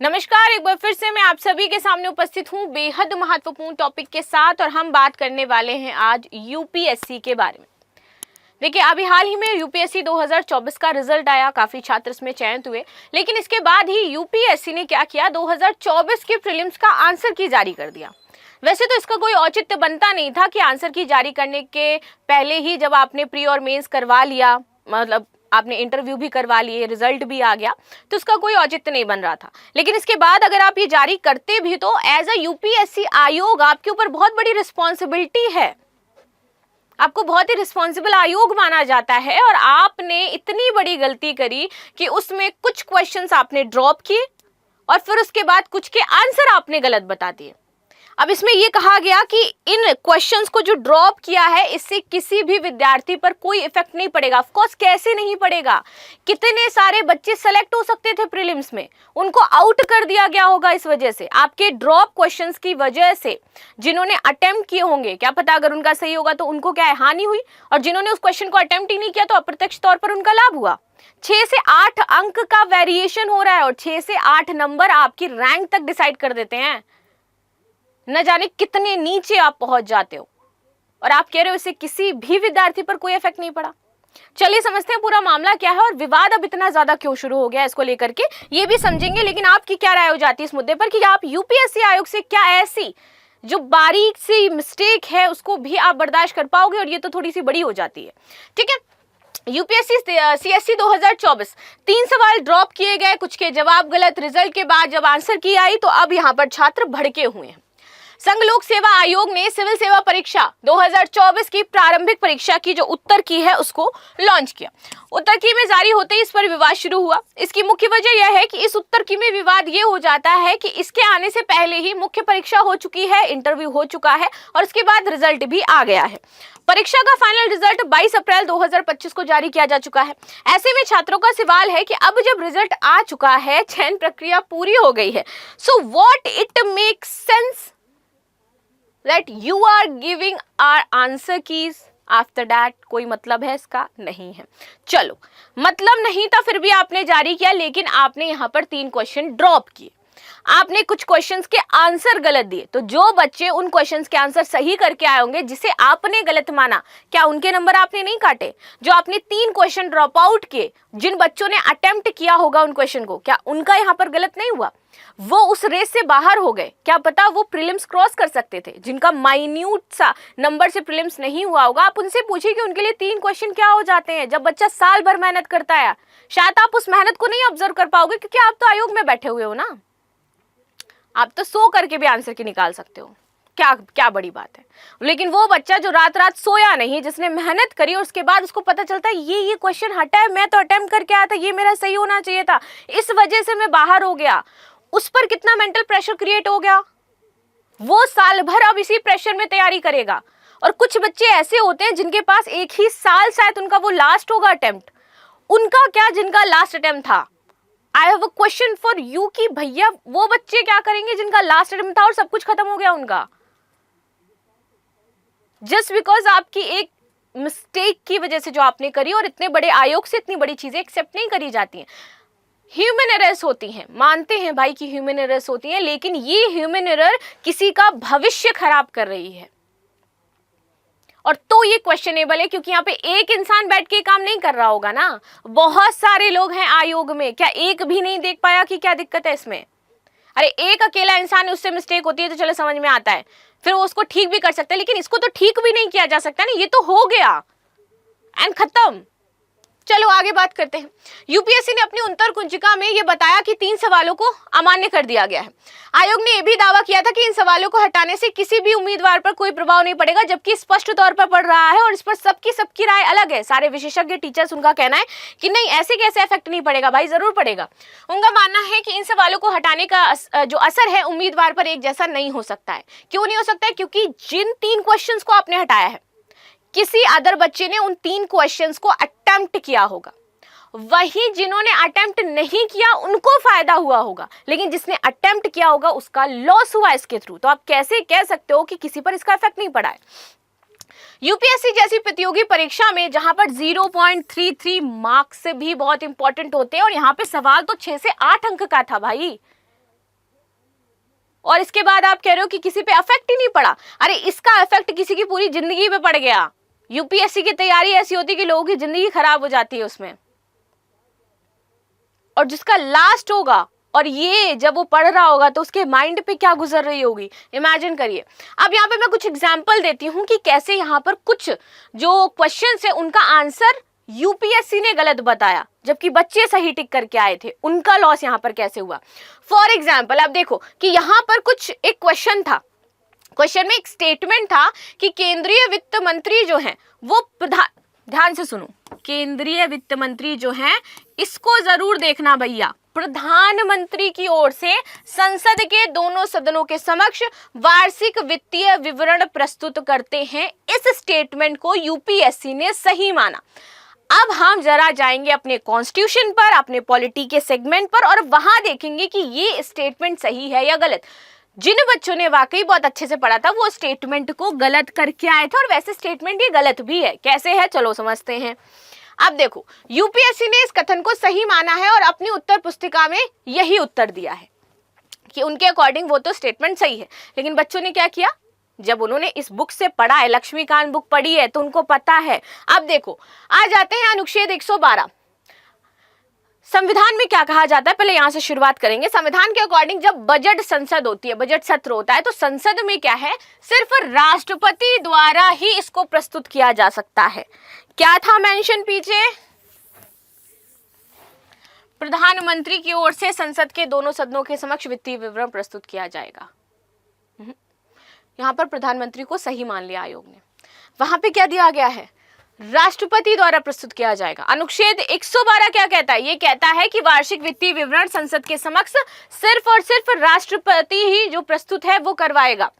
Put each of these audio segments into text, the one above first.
नमस्कार, एक बार फिर से मैं आप सभी के सामने उपस्थित हूँ बेहद महत्वपूर्ण टॉपिक के साथ और हम बात करने वाले हैं आज यूपीएससी के बारे में। देखिए, अभी हाल ही में यूपीएससी 2024 का रिजल्ट आया, काफी छात्र इसमें चयनित हुए, लेकिन इसके बाद ही यूपीएससी ने क्या किया, 2024 के प्रीलिम्स का आंसर की जारी कर दिया। वैसे तो इसका कोई औचित्य बनता नहीं था कि आंसर की जारी करने के पहले ही जब आपने प्री और मेंस करवा लिया, मतलब आपने इंटरव्यू भी करवा लिए, रिजल्ट भी आ गया, तो उसका कोई औचित्य नहीं बन रहा था। लेकिन इसके बाद अगर आप ये जारी करते भी तो एज अ यूपीएससी आयोग आपके ऊपर बहुत बड़ी रिस्पॉन्सिबिलिटी है, आपको बहुत ही रिस्पॉन्सिबल आयोग माना जाता है और आपने इतनी बड़ी गलती करी कि उसमें कुछ क्वेश्चंस आपने ड्रॉप किए और फिर उसके बाद कुछ के आंसर आपने गलत बता दिए। अब इसमें यह कहा गया कि इन क्वेश्चंस को जो ड्रॉप किया है इससे किसी भी विद्यार्थी पर कोई इफेक्ट नहीं पड़ेगा। ऑफ कोर्स कैसे नहीं पड़ेगा, कितने सारे बच्चे सेलेक्ट हो सकते थे प्रीलिम्स में, उनको आउट कर दिया गया होगा इस वजह से, आपके ड्रॉप क्वेश्चंस की वजह से। जिन्होंने अटेम्प्ट किए होंगे, क्या पता अगर उनका सही होगा तो उनको क्या है, हानि हुई, और जिन्होंने उस क्वेश्चन को अटेम्प्ट ही नहीं किया तो अप्रत्यक्ष तौर पर उनका लाभ हुआ। 6 से 8 अंक का वेरिएशन हो रहा है और 6 से 8 नंबर आपकी रैंक तक डिसाइड कर देते हैं। न जाने कितने नीचे आप पहुंच जाते हो और आप कह रहे हो इससे किसी भी विद्यार्थी पर कोई इफेक्ट नहीं पड़ा। चलिए समझते हैं पूरा मामला क्या है और विवाद अब इतना ज्यादा क्यों शुरू हो गया इसको लेकर के, ये भी समझेंगे। लेकिन आपकी क्या राय हो जाती है इस मुद्दे पर कि आप यूपीएससी आयोग से क्या ऐसी जो बारीक सी मिस्टेक है उसको भी आप बर्दाश्त कर पाओगे, और ये तो थोड़ी सी बड़ी हो जाती है। ठीक है, यूपीएससी सीएससी 2024 3 सवाल ड्रॉप किए गए, कुछ के जवाब गलत। रिजल्ट के बाद जब आंसर की आई तो अब यहाँ पर छात्र भड़के हुए हैं। संघ लोक सेवा आयोग ने सिविल सेवा परीक्षा 2024 की प्रारंभिक परीक्षा की जो उत्तर की है उसको लॉन्च किया। उत्तर की में जारी होते ही इस पर विवाद शुरू हुआ। इसकी मुख्य वजह यह है कि इस उत्तर की में विवाद ये हो जाता है कि इसके आने से पहले ही मुख्य परीक्षा हो चुकी है, इंटरव्यू हो चुका है और उसके बाद रिजल्ट भी आ गया है। परीक्षा का फाइनल रिजल्ट 22 अप्रैल 2025 को जारी किया जा चुका है। ऐसे में छात्रों का सवाल है कि अब जब रिजल्ट आ चुका है, चयन प्रक्रिया पूरी हो गई है, so what it makes sense that you are giving our answer keys after that? कोई मतलब है इसका? नहीं है। चलो, मतलब नहीं था फिर भी आपने जारी किया, लेकिन आपने यहाँ पर 3 क्वेश्चन ड्रॉप किए, आपने कुछ क्वेश्चंस के आंसर गलत दिए। तो जो बच्चे उन क्वेश्चंस के आंसर सही करके आए होंगे जिसे आपने गलत माना, क्या उनके नंबर आपने नहीं काटे? जो आपने 3 क्वेश्चन ड्रॉप आउट किए, जिन बच्चों ने अटेम्प्ट किया होगा उन क्वेश्चन को, क्या उनका यहाँ पर गलत नहीं हुआ? वो उस रेस से बाहर हो गए, क्या पता वो प्रीलिम्स क्रॉस कर सकते थे। जिनका माइन्यूट सा नंबर से प्रीलिम्स नहीं हुआ होगा, आप उनसे पूछिए कि उनके लिए 3 क्वेश्चन क्या हो जाते हैं। जब बच्चा साल भर मेहनत करता है, शायद आप उस मेहनत को नहीं ऑब्जर्व कर पाओगे क्योंकि आप तो आयोग में बैठे हुए हो ना, आप तो सो करके भी आंसर की निकाल सकते हो, क्या क्या बड़ी बात है। लेकिन वो बच्चा जो रात रात सोया नहीं, जिसने मेहनत करी और उसके बाद उसको पता चलता है ये क्वेश्चन हटा है, मैं तो अटेम्प्ट करके आया था, ये मेरा सही होना चाहिए था, इस वजह से मैं बाहर हो गया, उस पर कितना मेंटल प्रेशर क्रिएट हो गया। वो साल भर अब इसी प्रेशर में तैयारी करेगा। और कुछ बच्चे ऐसे होते हैं जिनके पास एक ही साल शायद उनका वो लास्ट होगा अटेम्प्ट, उनका क्या जिनका लास्ट अटेम्प्ट था। I have a question for you कि भैया वो बच्चे क्या करेंगे जिनका लास्ट अटेम्प्ट था और सब कुछ खत्म हो गया उनका, जस्ट बिकॉज आपकी एक मिस्टेक की वजह से जो आपने करी। और इतने बड़े आयोग से इतनी बड़ी चीजें एक्सेप्ट नहीं करी जाती हैं। ह्यूमन एरर्स होती हैं, मानते हैं भाई कि ह्यूमन एरर्स होती हैं, लेकिन ये ह्यूमन एरर किसी का भविष्य खराब कर रही है, और तो ये क्वेश्चनेबल है क्योंकि यहाँ पे एक इंसान बैठ के काम नहीं कर रहा होगा ना, बहुत सारे लोग हैं आयोग में, क्या एक भी नहीं देख पाया कि क्या दिक्कत है इसमें? अरे एक अकेला इंसान, उससे मिस्टेक होती है तो चलो समझ में आता है, फिर वो उसको ठीक भी कर सकता है, लेकिन इसको तो ठीक भी नहीं किया जा सकता ना, ये तो हो गया एंड खत्म। चलो आगे बात करते हैं। यूपीएससी ने अपनी उत्तर कुंजिका में यह बताया कि 3 सवालों को अमान्य कर दिया गया है। आयोग ने यह भी दावा किया था कि इन सवालों को हटाने से किसी भी उम्मीदवार पर कोई प्रभाव नहीं पड़ेगा, जबकि स्पष्ट तौर पर पड़ रहा है और इस पर सबकी राय अलग है। सारे विशेषज्ञ टीचर्स, उनका कहना है कि नहीं, ऐसे कैसे इफेक्ट नहीं पड़ेगा, भाई जरूर पड़ेगा। उनका मानना है कि इन सवालों को हटाने का जो असर है उम्मीदवार पर एक जैसा नहीं हो सकता है। क्यों नहीं हो सकता है? क्योंकि जिन 3 क्वेश्चन को आपने हटाया है, किसी अदर बच्चे ने उन 3 क्वेश्चंस को अटेम्प्ट किया होगा, वही जिन्होंने अटेम्प्ट नहीं किया उनको फायदा हुआ होगा, लेकिन जिसने अटेम्प्ट किया होगा उसका लॉस हुआ इसके थ्रू। तो आप कैसे कह सकते हो कि किसी पर इसका इफेक्ट नहीं पड़ा है? यूपीएससी जैसी प्रतियोगी परीक्षा में जहां पर 0.33 मार्क्स से भी बहुत इंपॉर्टेंट होते हैं, और यहाँ पे सवाल तो 6 से 8 अंक का था भाई, और इसके बाद आप कह रहे हो कि किसी पे अफेक्ट ही नहीं पड़ा। अरे इसका इफेक्ट किसी की पूरी जिंदगी पे पड़ गया। यूपीएससी की तैयारी ऐसी होती है कि लोगों की जिंदगी खराब हो जाती है उसमें, और जिसका लास्ट होगा और ये जब वो पढ़ रहा होगा तो उसके माइंड पे क्या गुजर रही होगी, इमेजिन करिए। अब यहाँ पे मैं कुछ एग्जांपल देती हूँ कि कैसे यहाँ पर कुछ जो क्वेश्चंस है उनका आंसर यूपीएससी ने गलत बताया जबकि बच्चे सही टिक करके आए थे, उनका लॉस यहाँ पर कैसे हुआ। फॉर एग्जाम्पल अब देखो कि यहाँ पर कुछ एक क्वेश्चन था, क्वेश्चन में एक स्टेटमेंट था कि केंद्रीय वित्त मंत्री जो हैं वो ध्यान से सुनो, केंद्रीय वित्त मंत्री जो हैं, इसको जरूर देखना भैया, प्रधानमंत्री की ओर से संसद के दोनों सदनों के समक्ष वार्षिक वित्तीय विवरण प्रस्तुत करते हैं। इस स्टेटमेंट को यूपीएससी ने सही माना। अब हम जरा जाएंगे अपने कॉन्स्टिट्यूशन पर, अपने पॉलिटी के सेगमेंट पर, और वहां देखेंगे कि ये स्टेटमेंट सही है या गलत। जिन बच्चों ने वाकई बहुत अच्छे से पढ़ा था वो स्टेटमेंट को गलत करके आए थे, और वैसे स्टेटमेंट ये गलत भी है। कैसे है चलो समझते हैं। अब देखो यूपीएससी ने इस कथन को सही माना है और अपनी उत्तर पुस्तिका में यही उत्तर दिया है कि उनके अकॉर्डिंग वो तो स्टेटमेंट सही है। लेकिन बच्चों ने क्या किया, जब उन्होंने इस बुक से पढ़ा है, लक्ष्मीकांत बुक पढ़ी है, तो उनको पता है। अब देखो आ जाते हैं अनुच्छेद 112। संविधान में क्या कहा जाता है, पहले यहां से शुरुआत करेंगे। संविधान के अकॉर्डिंग जब बजट संसद होती है, बजट सत्र होता है, तो संसद में क्या है, सिर्फ राष्ट्रपति द्वारा ही इसको प्रस्तुत किया जा सकता है। क्या था मेंशन पीछे, प्रधानमंत्री की ओर से संसद के दोनों सदनों के समक्ष वित्तीय विवरण प्रस्तुत किया जाएगा। यहां पर प्रधानमंत्री को सही मान लिया आयोग ने। वहां पे क्या दिया गया है, राष्ट्रपति द्वारा प्रस्तुत किया जाएगा। अनुच्छेद 112 क्या कहता है, ये कहता है कि वार्षिक वित्तीय विवरण संसद के समक्ष सिर्फ और सिर्फ राष्ट्रपति ही जो प्रस्तुत है वो करवाएगा,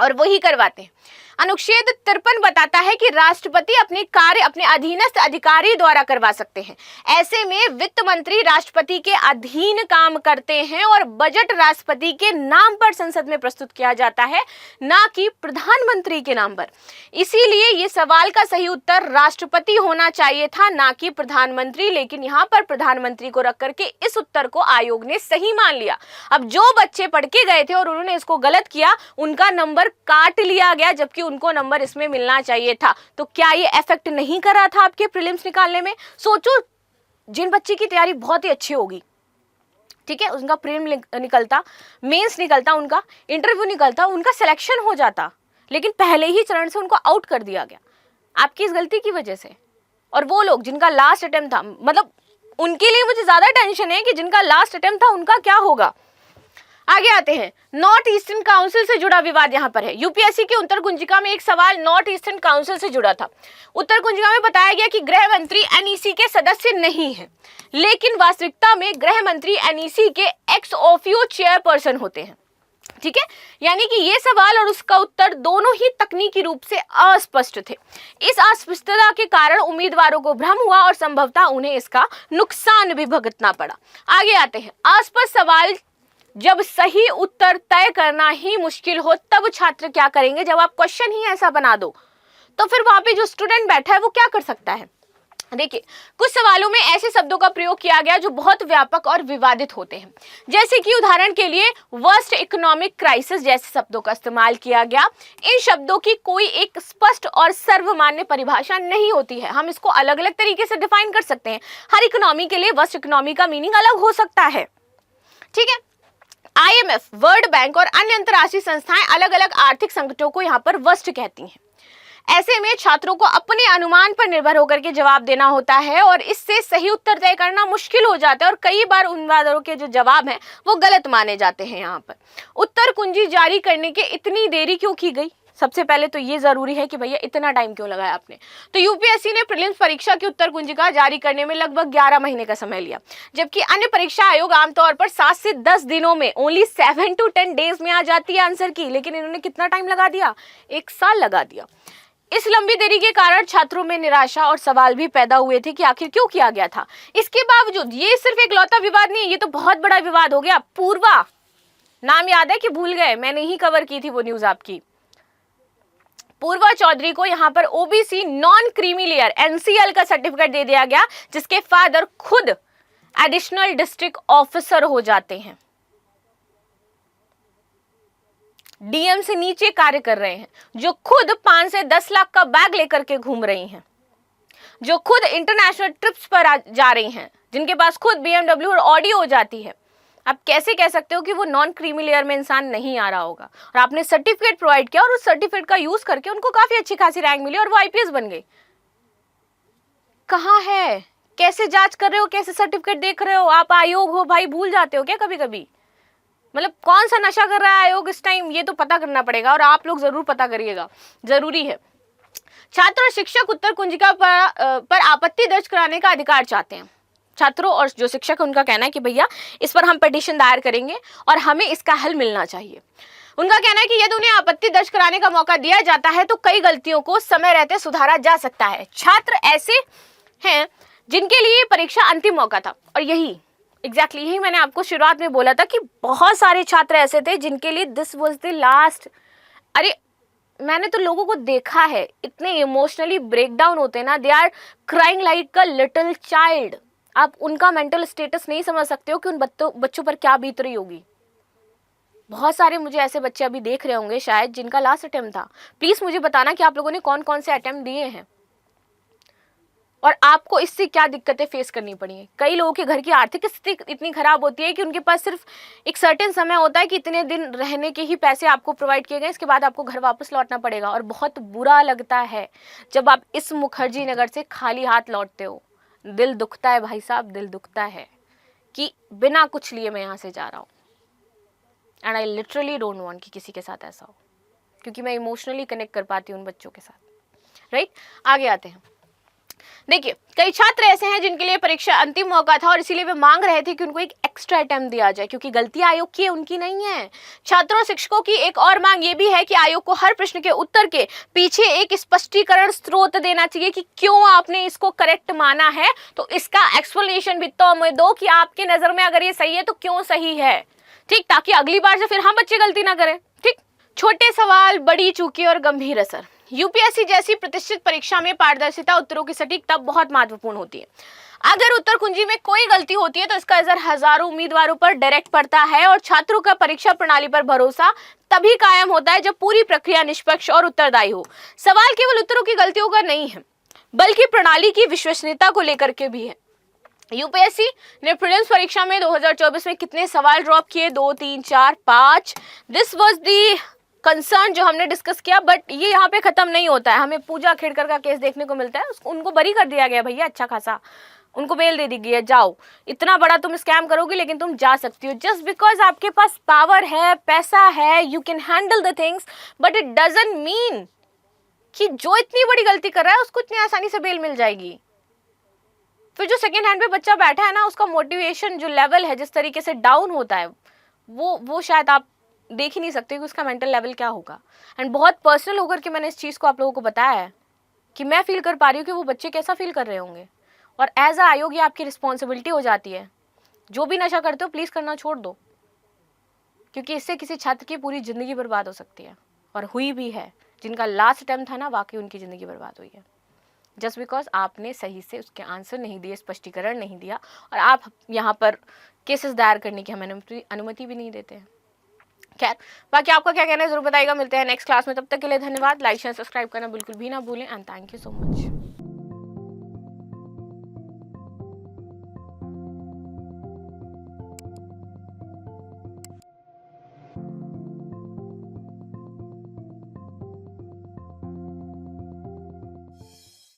और वही करवाते हैं। अनुच्छेद 53 बताता है कि राष्ट्रपति अपने कार्य अपने अधीनस्थ अधिकारी द्वारा करवा सकते हैं। ऐसे में वित्त मंत्री राष्ट्रपति के अधीन काम करते हैं और बजट राष्ट्रपति के नाम पर संसद में प्रस्तुत किया जाता है, ना कि प्रधानमंत्री के नाम पर। इसीलिए ये सवाल का सही उत्तर राष्ट्रपति होना चाहिए था, ना कि प्रधानमंत्री। लेकिन यहाँ पर प्रधानमंत्री को रख करके इस उत्तर को आयोग ने सही मान लिया। अब जो बच्चे पढ़ के गए थे और उन्होंने इसको गलत किया, उनका नंबर काट लिया गया, जबकि उनको नंबर इसमें मिलना चाहिए था। तो क्या ये इफेक्ट नहीं कर रहा था आपके प्रीलिम्स निकालने में? सोचो जिन बच्चे की तैयारी बहुत ही अच्छी होगी, ठीक है, उनका प्रीलिम निकलता, मेंस निकलता, उनका इंटरव्यू निकलता, उनका सिलेक्शन हो जाता, लेकिन पहले ही चरण से उनको आउट कर दिया गया आपकी इस गलती की वजह से। और वो लोग जिनका लास्ट अटेम्प्ट था, मतलब उनके लिए मुझे ज्यादा टेंशन है कि जिनका लास्ट अटेम्प्ट था उनका क्या होगा। आगे आते हैं, नॉर्थ ईस्टर्न काउंसिल से जुड़ा विवाद यहाँ पर है। यूपीएससी की उत्तर कुंजिका में एक सवाल नॉर्थ ईस्टर्न काउंसिल से जुड़ा था। उत्तर कुंजिका में बताया गया कि गृह मंत्री एनईसी के सदस्य नहीं हैं, लेकिन वास्तविकता में गृह मंत्री एनईसी के एक्स ऑफियो चेयरपर्सन होते हैं। ठीक है, यानी कि ये सवाल और उसका उत्तर दोनों ही तकनीकी रूप से अस्पष्ट थे। इस अस्पष्टता के कारण उम्मीदवारों को भ्रम हुआ और संभवतः उन्हें इसका नुकसान भी भुगतना पड़ा। आगे आते हैं, अस्पष्ट सवाल जब सही उत्तर तय करना ही मुश्किल हो तब छात्र क्या करेंगे? जब आप क्वेश्चन ही ऐसा बना दो तो फिर वहां पे जो स्टूडेंट बैठा है वो क्या कर सकता है? देखिए, कुछ सवालों में ऐसे शब्दों का प्रयोग किया गया जो बहुत व्यापक और विवादित होते हैं, जैसे कि उदाहरण के लिए वर्स्ट इकोनॉमिक क्राइसिस जैसे शब्दों का इस्तेमाल किया गया। इन शब्दों की कोई एक स्पष्ट और सर्वमान्य परिभाषा नहीं होती है, हम इसको अलग अलग तरीके से डिफाइन कर सकते हैं। हर इकोनॉमी के लिए वर्स्ट इकोनॉमी का मीनिंग अलग हो सकता है। ठीक है, IMF, वर्ल्ड बैंक और अन्य अंतर्राष्ट्रीय संस्थाएं अलग अलग आर्थिक संकटों को यहाँ पर वर्स्ट कहती हैं। ऐसे में छात्रों को अपने अनुमान पर निर्भर होकर के जवाब देना होता है और इससे सही उत्तर तय करना मुश्किल हो जाता है, और कई बार उम्मीदवारों के जो जवाब हैं वो गलत माने जाते हैं। यहाँ पर उत्तर कुंजी जारी करने के इतनी देरी क्यों की गई? सबसे पहले तो ये जरूरी है कि भैया इतना टाइम क्यों लगाया आपने? तो यूपीएससी ने प्रीलिम्स परीक्षा की उत्तर कुंजिका जारी करने में लगभग 11 महीने का समय लिया, जबकि अन्य परीक्षा आयोग आमतौर पर 7 से 10 दिनों में ओनली 7 to 10 डेज में आ जाती है आंसर की, लेकिन इन्होंने कितना टाइम लगा दिया? 1 साल लगा दिया। इस लंबी देरी के कारण छात्रों में निराशा और सवाल भी पैदा हुए थे कि आखिर क्यों किया गया था। इसके बावजूद ये सिर्फ एक लौता विवाद नहीं है, ये तो बहुत बड़ा विवाद हो गया। पूर्वा नाम याद है कि भूल गए? मैंने ही कवर की थी वो न्यूज आपकी। पूर्वा चौधरी को यहाँ पर OBC non creamy layer NCL का सर्टिफिकेट दे दिया गया, जिसके फादर खुद एडिशनल डिस्ट्रिक्ट ऑफिसर हो जाते हैं। डीएम से नीचे कार्य कर रहे हैं, जो खुद 5 से 10 लाख का बैग लेकर के घूम रही हैं, जो खुद इंटरनेशनल ट्रिप्स पर जा रही हैं, जिनके पास खुद BMW और ऑडी हो जाती है, आप कैसे कह सकते हो कि वो नॉन क्रीमी लेयर में इंसान नहीं आ रहा होगा? और आपने सर्टिफिकेट प्रोवाइड किया और उस सर्टिफिकेट का यूज करके उनको काफी अच्छी खासी रैंक मिली और वो आईपीएस बन गई। कहाँ है? कैसे जांच कर रहे हो? कैसे सर्टिफिकेट देख रहे हो? आप आयोग हो भाई, भूल जाते हो क्या कभी कभी? मतलब कौन सा नशा कर रहा है आयोग इस टाइम, ये तो पता करना पड़ेगा और आप लोग जरूर पता करिएगा, जरूरी है। छात्र और शिक्षक उत्तर कुंजिका पर आपत्ति दर्ज कराने का अधिकार चाहते हैं। छात्रों और जो शिक्षक है उनका कहना है कि भैया इस पर हम पिटीशन दायर करेंगे और हमें इसका हल मिलना चाहिए। उनका कहना है कि यदि उन्हें आपत्ति दर्ज कराने का मौका दिया जाता है तो कई गलतियों को समय रहते सुधारा जा सकता है। छात्र ऐसे हैं जिनके लिए परीक्षा अंतिम मौका था, और यही मैंने आपको शुरुआत में बोला था कि बहुत सारे छात्र ऐसे थे जिनके लिए दिस वाज द लास्ट। अरे मैंने तो लोगों को देखा है, इतने इमोशनली ब्रेकडाउन होते हैं ना, they are crying like a little child. आप उनका मेंटल स्टेटस नहीं समझ सकते हो कि उन बच्चों पर क्या बीत रही होगी। बहुत सारे मुझे ऐसे बच्चे अभी देख रहे होंगे शायद जिनका लास्ट अटेम्प्ट था। प्लीज मुझे बताना कि आप लोगों ने कौन कौन से अटेम्प्ट दिए हैं और आपको इससे क्या दिक्कतें फेस करनी पड़ी हैं। कई लोगों के घर की आर्थिक स्थिति इतनी खराब होती है कि उनके पास सिर्फ एक सर्टेन समय होता है कि इतने दिन रहने के ही पैसे आपको प्रोवाइड किए गए, इसके बाद आपको घर वापस लौटना पड़ेगा। और बहुत बुरा लगता है जब आप इस मुखर्जी नगर से खाली हाथ लौटते हो। दिल दुखता है भाई साहब, दिल दुखता है कि बिना कुछ लिए मैं यहाँ से जा रहा हूँ। And I literally don't want कि किसी के साथ ऐसा हो, क्योंकि मैं इमोशनली कनेक्ट कर पाती हूँ उन बच्चों के साथ। राइट, आगे आते हैं। देखिए, कई छात्र ऐसे हैं जिनके लिए परीक्षा अंतिम मौका था और इसीलिए वे मांग रहे थे कि उनको एक एक्स्ट्रा अटेम्प्ट दिया जाए, क्योंकि गलती आयोग की है, उनकी नहीं है। छात्रों और शिक्षकों की एक और मांग ये भी है कि आयोग को हर प्रश्न के उत्तर के पीछे एक स्पष्टीकरण स्रोत देना चाहिए कि क्यों आपने इसको करेक्ट माना है, तो इसका एक्सप्लेनेशन भी तो हमें दो कि आपकी नजर में अगर ये सही है तो क्यों सही है। ठीक, ताकि अगली बार से फिर हम बच्चे गलती ना करें। ठीक, छोटे सवाल, बड़ी चूके और गंभीर असर। यूपीएससी जैसी प्रतिष्ठित परीक्षा में पारदर्शिता, उत्तरों की सटीकता बहुत महत्वपूर्ण होती है। अगर उत्तर कुंजी में कोई गलती होती है तो इसका असर हजारों उम्मीदवारों पर डायरेक्ट पड़ता है और छात्रों का परीक्षा प्रणाली पर भरोसा तभी कायम होता है जब पूरी प्रक्रिया निष्पक्ष और उत्तरदायी हो। सवाल केवल उत्तरों की गलतियों का नहीं है, बल्कि प्रणाली की विश्वसनीयता को लेकर के भी है। यूपीएससी ने प्रीलिम्स परीक्षा में 2024 में कितने सवाल ड्रॉप किए? 2, 3, 4, 5। दिस वाज दी कंसर्न जो हमने डिस्कस किया, बट ये यहाँ पे खत्म नहीं होता है। हमें पूजा खेड़कर का केस देखने को मिलता है, उनको बरी कर दिया गया भैया, अच्छा खासा उनको बेल दे दी गई है। जाओ, इतना बड़ा तुम स्कैम करोगे लेकिन तुम जा सकती हो, जस्ट बिकॉज आपके पास पावर है, पैसा है, you can handle the things, but it doesn't mean कि जो इतनी बड़ी गलती कर रहा है उसको इतनी आसानी से बेल मिल जाएगी। फिर जो सेकेंड हैंड पे बच्चा बैठा है ना, उसका मोटिवेशन जो लेवल है जिस तरीके से डाउन होता है, वो शायद आप देख ही नहीं सकते कि उसका मेंटल लेवल क्या होगा। एंड बहुत पर्सनल होकर के मैंने इस चीज़ को आप लोगों को बताया है कि मैं फील कर पा रही हूँ कि वो बच्चे कैसा फील कर रहे होंगे। और एज अ आयोग ये आपकी रिस्पॉन्सिबिलिटी हो जाती है, जो भी नशा करते हो प्लीज़ करना छोड़ दो, क्योंकि इससे किसी छात्र की पूरी ज़िंदगी बर्बाद हो सकती है, और हुई भी है। जिनका लास्ट अटेम्प्ट था ना, वाकई उनकी ज़िंदगी बर्बाद हुई है, जस्ट बिकॉज आपने सही से उसके आंसर नहीं दिए, स्पष्टीकरण नहीं दिया, और आप यहाँ पर केसेस दायर करने की हमें अनुमति भी नहीं देते हैं। खैर, बाकी आपका क्या कहना है जरूर बताइएगा। मिलते हैं नेक्स्ट क्लास में, तब तक के लिए धन्यवाद। लाइक शेयर सब्सक्राइब करना बिल्कुल भी ना भूलें, and thank you so much.